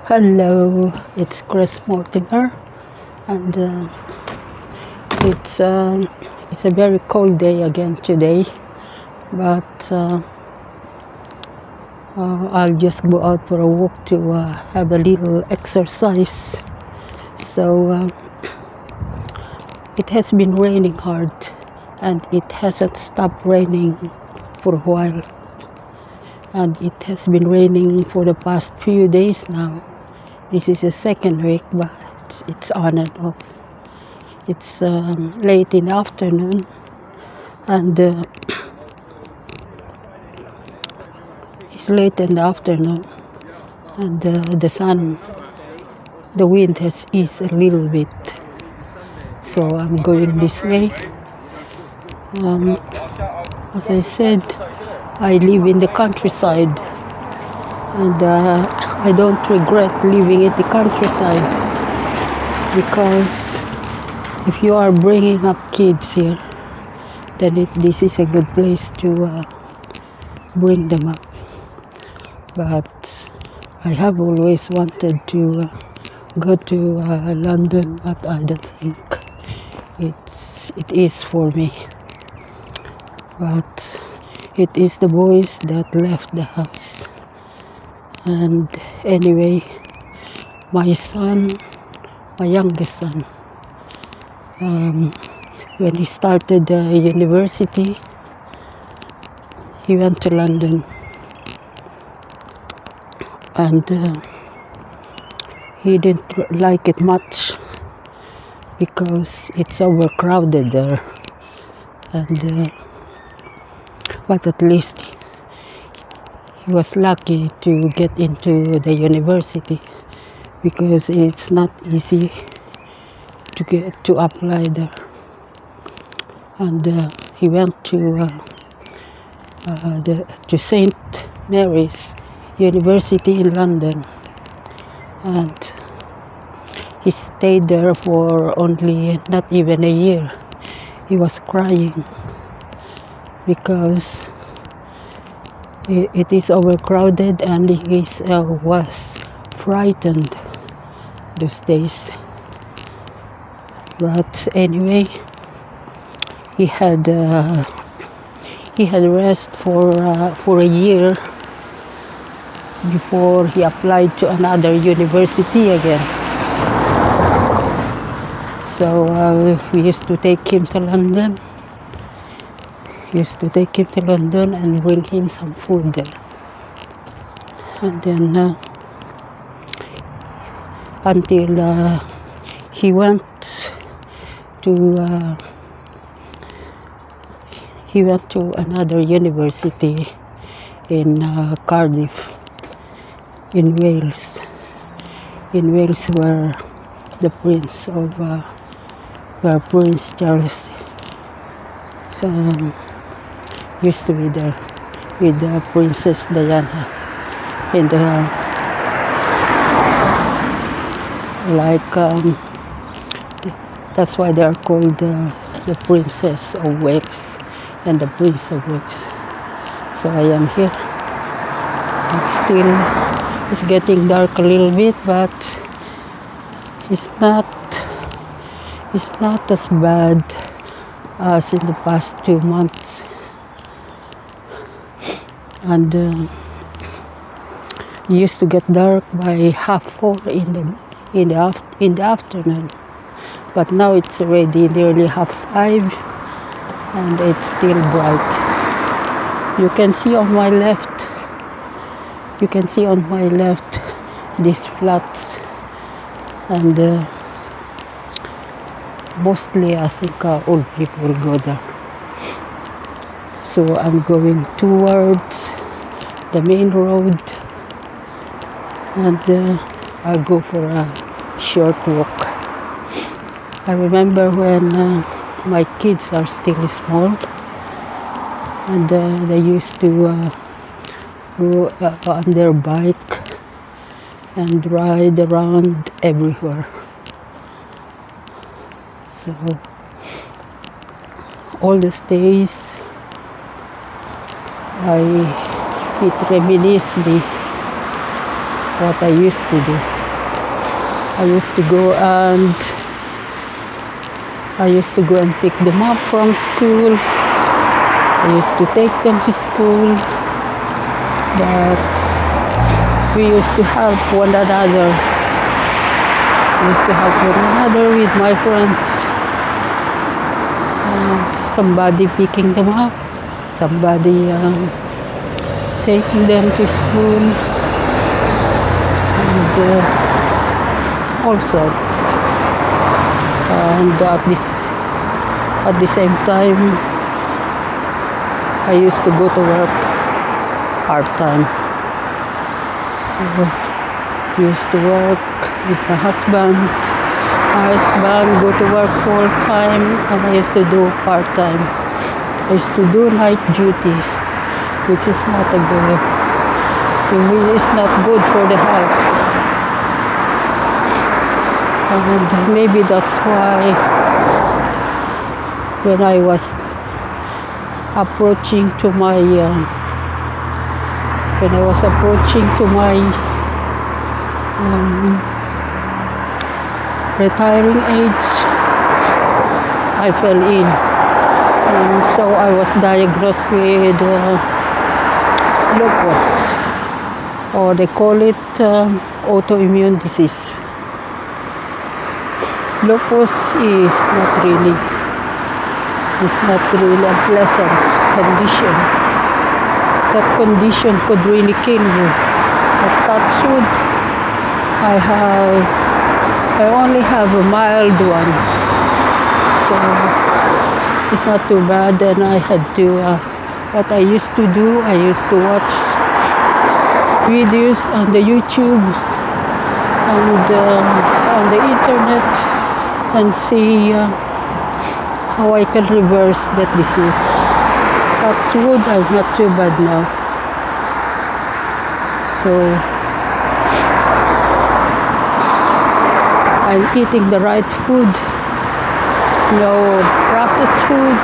Hello, it's Chris Mortimer, and it's a very cold day again today, but I'll just go out for a walk to have a little exercise. So it has been raining hard, and it hasn't stopped raining for a while, and it has been raining for the past few days now. This is the second week, but it's on and off. It's late in the afternoon, and the sun, the wind has eased a little bit. So I'm going this way. As I said, I live in the countryside, and I don't regret living in the countryside, because if you are bringing up kids here, then this is a good place to bring them up. But I have always wanted to go to London, but I don't think it is for me. But it is the boys that left the house. And anyway, my youngest son, when he started university, he went to London, and he didn't like it much because it's overcrowded there, and but at least he was lucky to get into the university, because it's not easy to apply there. And he went to St. Mary's University in London, and he stayed there for only not even a year. He was crying because it is overcrowded, and he was frightened those days. But anyway, he had rest for a year before he applied to another university again. So we used to take him to London. And bring him some food there. And then until he went to another university in Cardiff, in Wales, where the Prince Charles used to be there with Princess Diana, and that's why they are called the Princess of Wales and the Prince of Wales. So I am here. It's getting dark a little bit, but it's not as bad as in the past 2 months. And it used to get dark by 4:30 in the afternoon, but now it's already nearly 5:30, and it's still bright. You can see on my left these flats, and mostly I think old people go there. So I'm going towards the main road, and I'll go for a short walk. I remember when my kids are still small, and they used to go on their bike and ride around everywhere. So all these days, it reminisces me what I used to do. I used to go and pick them up from school. I used to take them to school, but we used to help one another. We used to help one another with my friends. Somebody picking them up, somebody taking them to school, and all sorts. And at the same time, I used to go to work part-time. So I used to work with my husband. My husband go to work full-time, and I used to do part-time. I used to do night duty, which is not good for the health. And maybe that's why when I was approaching to my retiring age, I fell in, and so I was diagnosed with lupus, or they call it autoimmune disease. Lupus is not really a pleasant condition. That condition could really kill you. But touch wood, I only have a mild one, so it's not too bad. And I had to, what I used to do, I used to watch videos on the YouTube and on the internet and see how I can reverse that disease. Touch wood, I'm not too bad now. So I'm eating the right food, no processed food,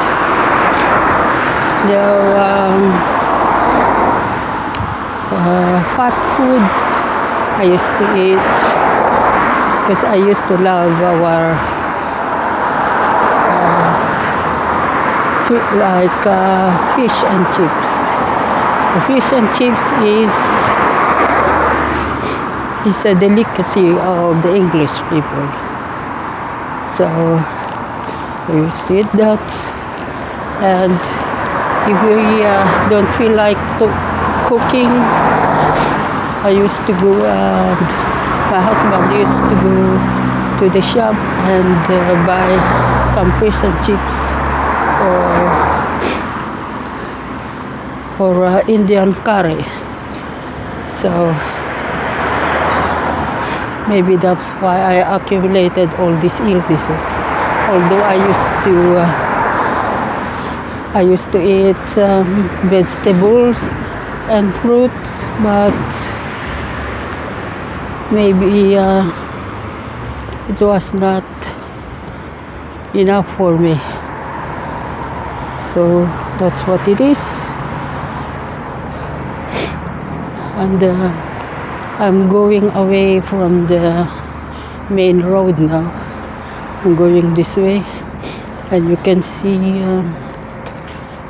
no fat foods. I used to eat, because I used to love our fish and chips. The fish and chips is a delicacy of the English people. So we used to eat that, and if we don't feel like cooking, I used to go, and my husband used to go to the shop and buy some fish and chips or Indian curry. So maybe that's why I accumulated all these illnesses. Although I used to eat vegetables and fruits, but maybe it was not enough for me. So that's what it is. And I'm going away from the main road now. I'm going this way, and you can see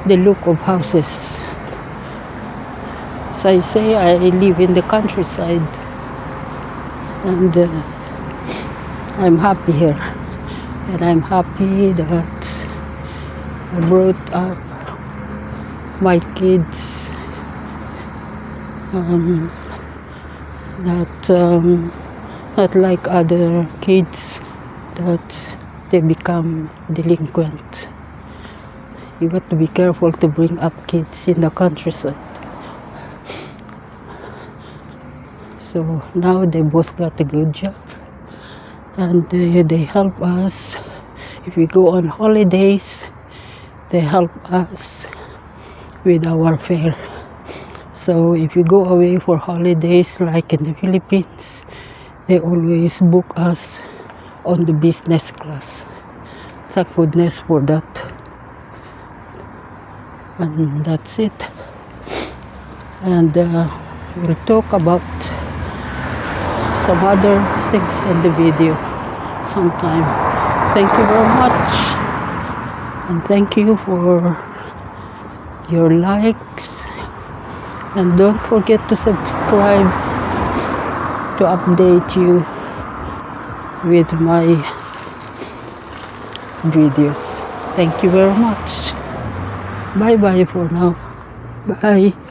the look of houses. As I say, I live in the countryside, and I'm happy here, and I'm happy that I brought up my kids not like other kids that they become delinquent. You got to be careful to bring up kids in the countryside. So now they both got a good job, and they help us. If we go on holidays, they help us with our fare. So if we go away for holidays, like in the Philippines, they always book us on the business class. Thank goodness for that. And that's it. And we'll talk about some other things in the video sometime. Thank you very much, and thank you for your likes, and don't forget to subscribe to update you with my videos. Thank you very much. Bye bye for now. Bye.